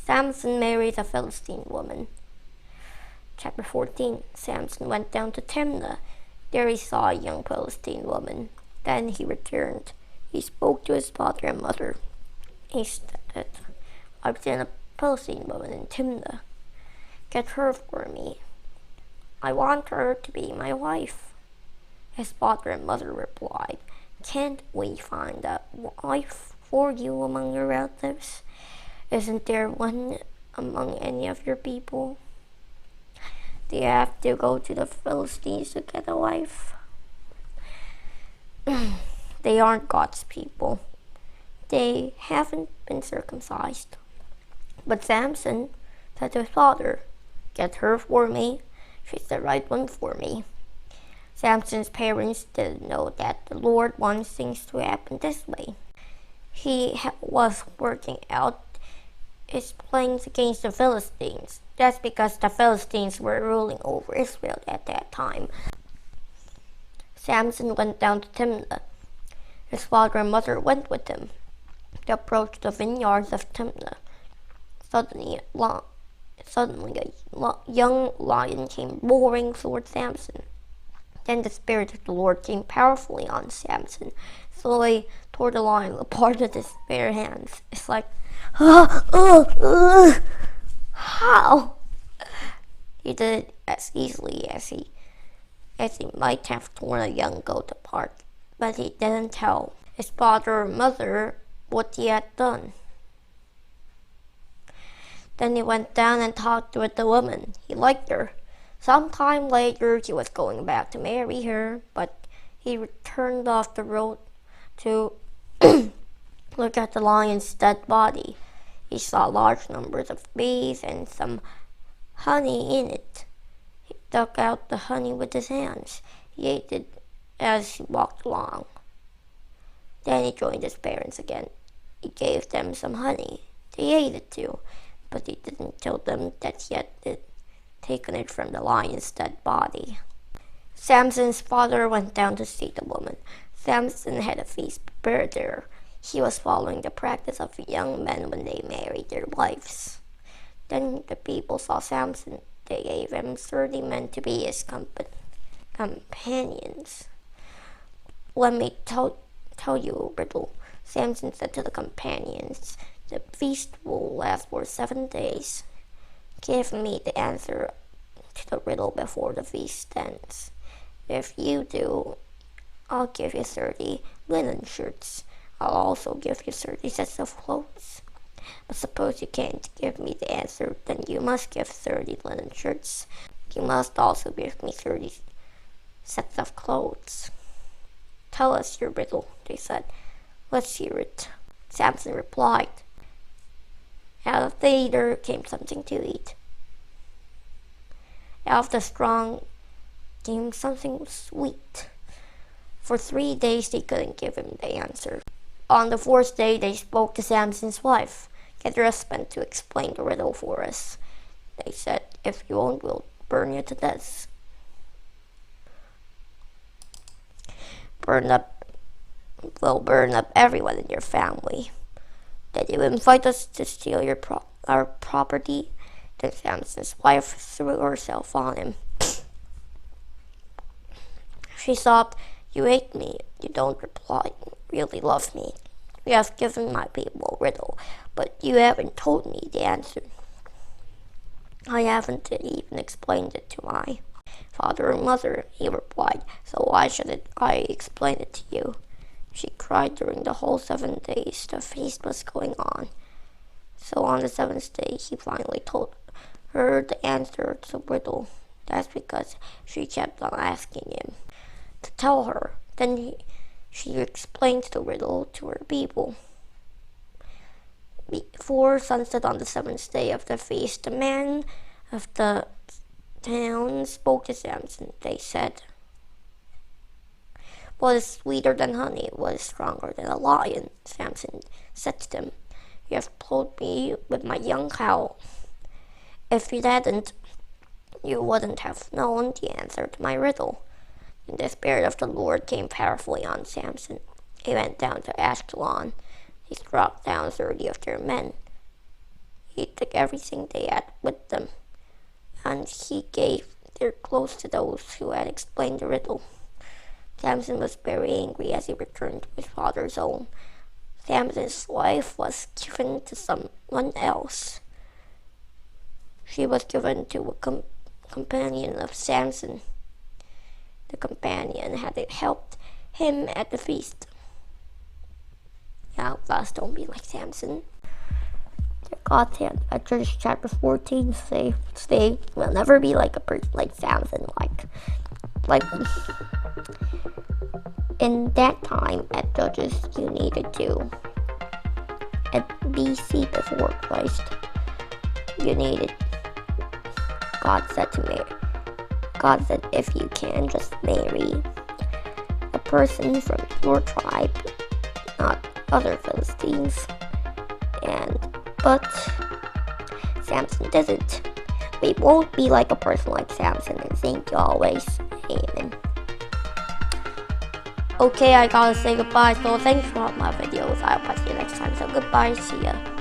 Samson marries a Philistine woman. Chapter 14. Samson went down to Timnah. There he saw a young Philistine woman. Then he returned. He spoke to his father and mother. He said, I've seen a Philistine woman in Timnah. Get her for me. I want her to be my wife. His father and mother replied, Can't we find a wife for you among your relatives? Isn't there one among any of your people? Do you have to go to the Philistines to get a wife? They aren't God's people. They haven't been circumcised. But Samson said to his father, Get her for me. She's the right one for me. Samson's parents didn't know that the Lord wants things to happen this way. He was working out his plans against the Philistines. That's because the Philistines were ruling over Israel at that time. Samson went down to Timnah. His father and mother went with him. They approached the vineyards of Timnah. Suddenly a young lion came roaring toward Samson. Then the Spirit of the Lord came powerfully on Samson. So he tore the lion apart with his bare hands. It's like, how? He did it as easily as he might have torn a young goat apart, but he didn't tell his father or mother what he had done. Then he went down and talked with the woman. He liked her. Sometime later, he was going back to marry her, but he returned off the road to look at the lion's dead body. He saw large numbers of bees and some honey in it. He dug out the honey with his hands. He ate it as he walked along. Then he joined his parents again. He gave them some honey. They ate it too, but he didn't tell them that he had taken it from the lion's dead body. Samson's father went down to see the woman. Samson had a feast prepared there. He was following the practice of young men when they married their wives. Then the people saw Samson. They gave him 30 men to be his companions. Let me tell you a riddle, Samson said to the companions. The feast will last for 7 days. Give me the answer to the riddle before the feast ends. If you do, I'll give you 30 linen shirts. I'll also give you 30 sets of clothes. But suppose you can't give me the answer, then you must give 30 linen shirts. You must also give me 30 sets of clothes. Tell us your riddle, they said. Let's hear it. Samson replied. Out of the eater came something to eat. Out of the strong came something sweet. For 3 days they couldn't give him the answer. On the 4th day they spoke to Samson's wife. Get your husband to explain the riddle for us. They said, if you won't, we'll burn you to death. We'll burn up everyone in your family. Did you invite us to steal our property? Then Samson's wife threw herself on him. She sobbed, You hate me. You don't really love me. You have given my people a riddle, but you haven't told me the answer. I haven't even explained it to my father or mother, he replied, so why should I explain it to you? She cried during the whole 7 days the feast was going on. So on the 7th day, he finally told her the answer to the riddle. That's because she kept on asking him to tell her. Then she explained the riddle to her people. Before sunset on the 7th day of the feast, the men of the town spoke to Samson. They said, What is sweeter than honey? What is stronger than a lion? Samson said to them, You have told me with my young cow. If you hadn't, you wouldn't have known the answer to my riddle. And the Spirit of the Lord came powerfully on Samson. He went down to Ashkelon. He struck down 30 of their men. He took everything they had with them, and he gave their clothes to those who had explained the riddle. Samson was very angry as he returned to his father's home. Samson's wife was given to someone else. She was given to a companion of Samson. The companion had helped him at the feast. Now, guys, don't be like Samson. God's hand at Judges chapter 14 say will never be like a person like Samson, like in that time at Judges you needed to at BC before Christ you needed God said if you can just marry a person from your tribe, not other Philistines, but Samson didn't. We won't be like a person like Samson, and thank you always. Amen. Okay, I gotta say goodbye, so thanks for watching my videos. I'll see you next time, so goodbye, see ya.